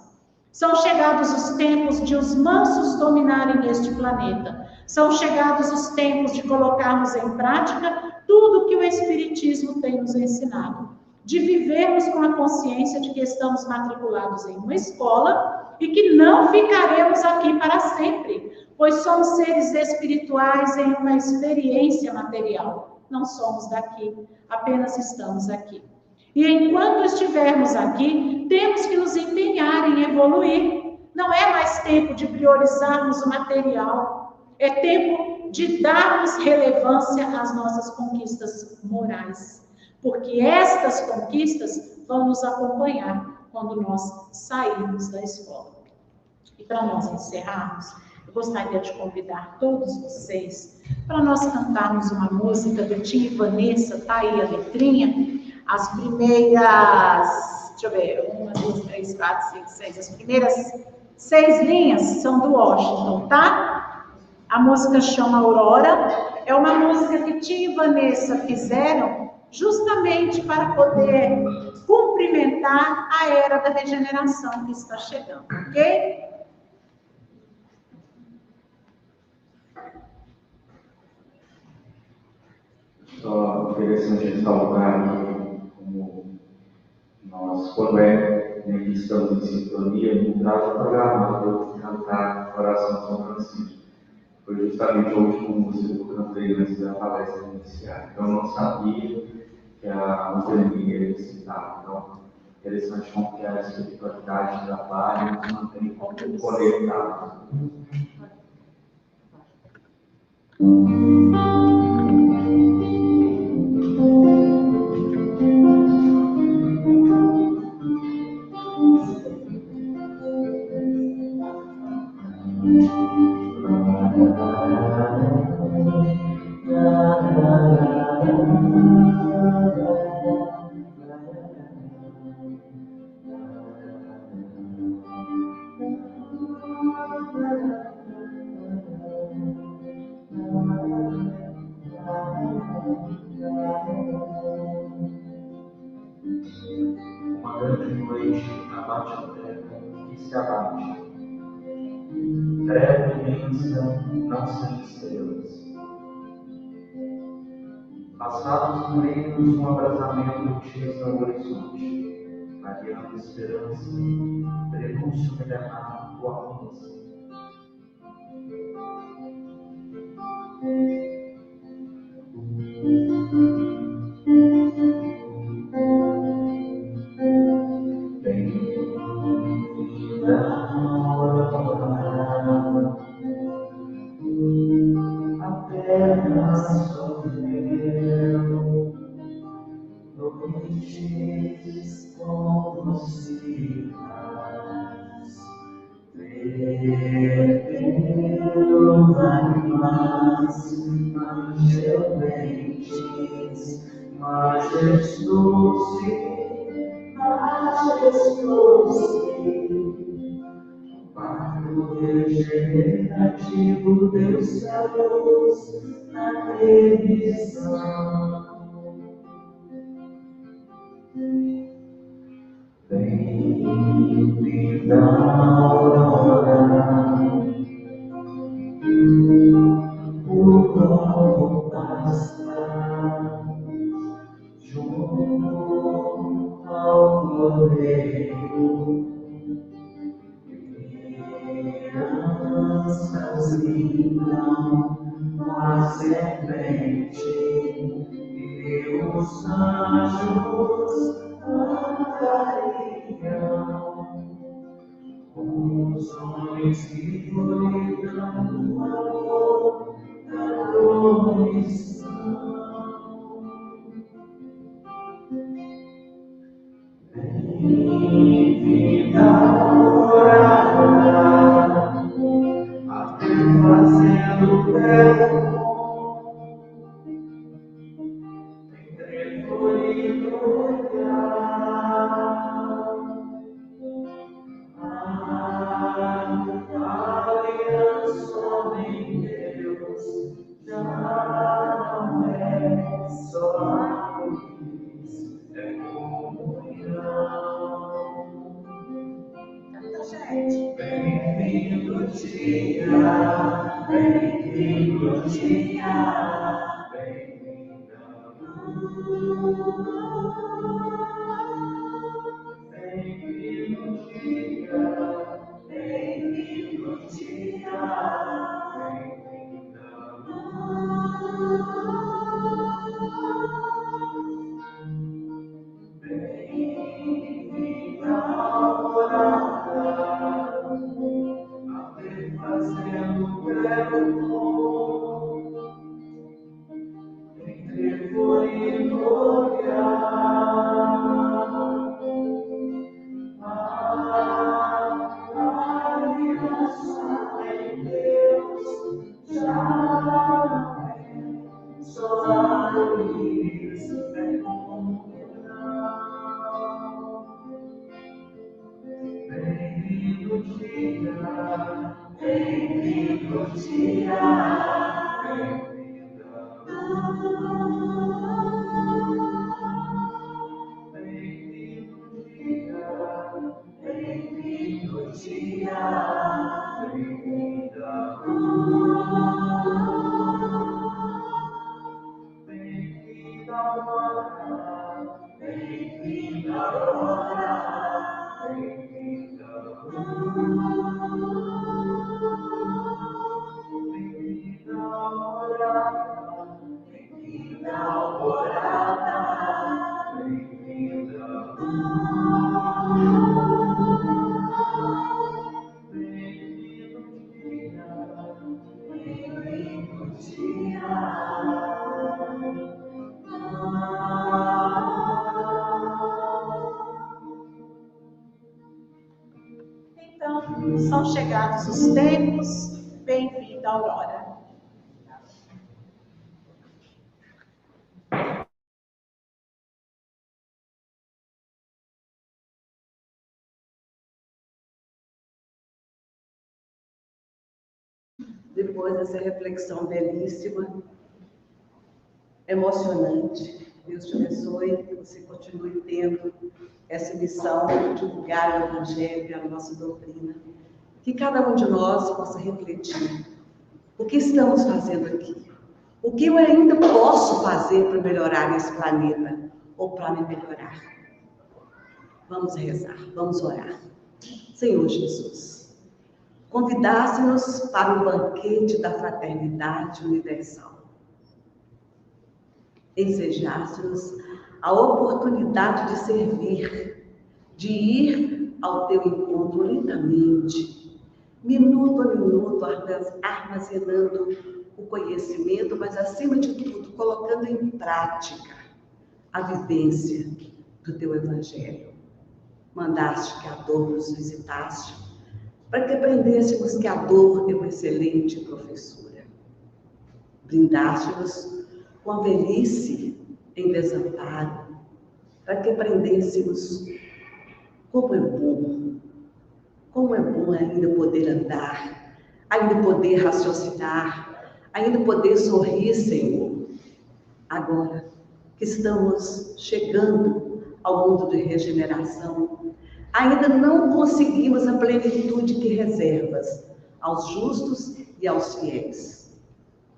São chegados os tempos de os mansos dominarem este planeta. São chegados os tempos de colocarmos em prática tudo que o Espiritismo tem nos ensinado. De vivermos com a consciência de que estamos matriculados em uma escola e que não ficaremos aqui para sempre, pois somos seres espirituais em uma experiência material. Não somos daqui, apenas estamos aqui. E enquanto estivermos aqui, temos que nos empenhar em evoluir. Não é mais tempo de priorizarmos o material, é tempo de darmos relevância às nossas conquistas morais. Porque estas conquistas vão nos acompanhar quando nós sairmos da escola. E para nós encerrarmos, eu gostaria de convidar todos vocês para nós cantarmos uma música do Tim e Vanessa, tá aí a letrinha, as primeiras, deixa eu ver, 1, 2, 3, 4, 5, 6, as primeiras 6 linhas são do Washington, tá? A música chama Aurora, é uma música que Tim e Vanessa fizeram justamente para poder cumprimentar a era da regeneração que está chegando, ok? Só interessante ressaltar aqui como nós, quando que estamos em sintonia, no prazo programado de cantar a oração de São Francisco. Foi justamente a última música que eu cantei antes da palestra inicial. Então, eu não sabia que a música ia citar. Então, interessante como que a espiritualidade de trabalho nos mantém conectados. Uma grande noite abate a terra e se abate. Treva imensa, não sem estrelas. Passados morenos, um abrasamento tisna no horizonte, clareando esperança, prenúncio milenar do amanhecer. Bem-vinda aurora, a terra sofreu noites convulsivas, verteram lágrimas angelentes, majestoso, Parto regenerativo Deus céus na remissão. Bem-vinda aurora, o corpo passa junto ao cordeiro. Crianças brincam com a serpente e os anjos cantariam. Os homens que cuidam do amor da promissão. Bem-vinda aurora, até fazendo belo entre florido olhar. Aliança em Deus já não é só luz, é comunhão. Bem-vindo dia, bem-vindo dia, bem-vinda luz. Bem-vindo dia, bem-vindo dia, bem-vinda luz. Bem-vinda aurora, fazendo belo entre florido olhar. Aliança em Deus já não é só luz, é comunhão. Bem-vindo dia, bem-vindo dia, bem-vinda luz. Bem-vindo dia, bem-vindo dia, bem-vinda luz. Bem-vinda aurora, bem-vinda aurora, bem-vinda bem-vinda alvorada, bem-vinda alvorada, bem-vinda bem-vindo dia, bem-vindo dia. Então, são chegados os tempos, bem-vinda aurora. Depois dessa reflexão belíssima, emocionante. Deus te abençoe, que você continue tendo essa missão de divulgar o Evangelho, a nossa doutrina. Que cada um de nós possa refletir. O que estamos fazendo aqui? O que eu ainda posso fazer para melhorar esse planeta? Ou para me melhorar? Vamos rezar, vamos orar. Senhor Jesus, convidasse-nos para o banquete da fraternidade universal. Ensejasse-nos a oportunidade de servir, de ir ao teu encontro lentamente, minuto a minuto, armazenando o conhecimento, mas acima de tudo, colocando em prática a vivência do teu Evangelho. Mandaste que a dor nos visitaste, para que aprendêssemos que a dor é uma excelente professora. Brindaste-nos com a velhice em desamparo, para que aprendêssemos como é bom ainda poder andar, ainda poder raciocinar, ainda poder sorrir, Senhor. Agora que estamos chegando ao mundo de regeneração, ainda não conseguimos a plenitude que reservas aos justos e aos fiéis.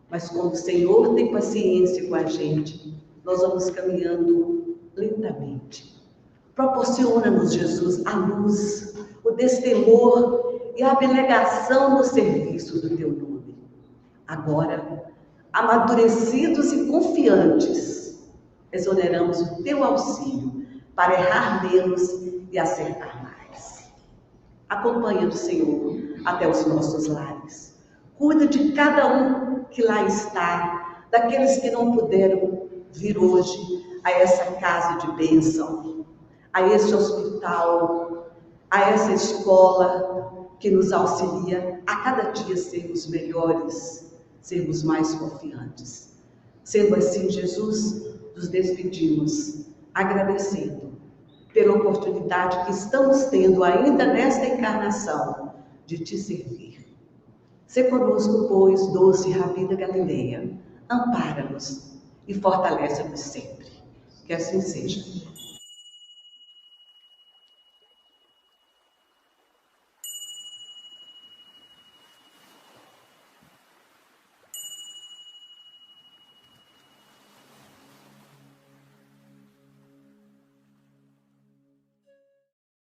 Mas como o Senhor tem paciência com a gente, nós vamos caminhando lentamente. Proporciona-nos, Jesus, a luz, o destemor e a abnegação no serviço do teu nome. Agora, amadurecidos e confiantes, exoneramos o teu auxílio para errar menos e acertar mais. Acompanha-nos, Senhor, até os nossos lares. Cuida de cada um que lá está, daqueles que não puderam vir hoje a essa casa de bênção, a esse hospital, a essa escola que nos auxilia a cada dia sermos melhores, sermos mais confiantes. Sendo assim, Jesus, nos despedimos, agradecendo pela oportunidade que estamos tendo ainda nesta encarnação de te servir. Sê conosco, pois, doce Rabi da Galileia, ampara-nos e fortalece-nos sempre. Que assim seja.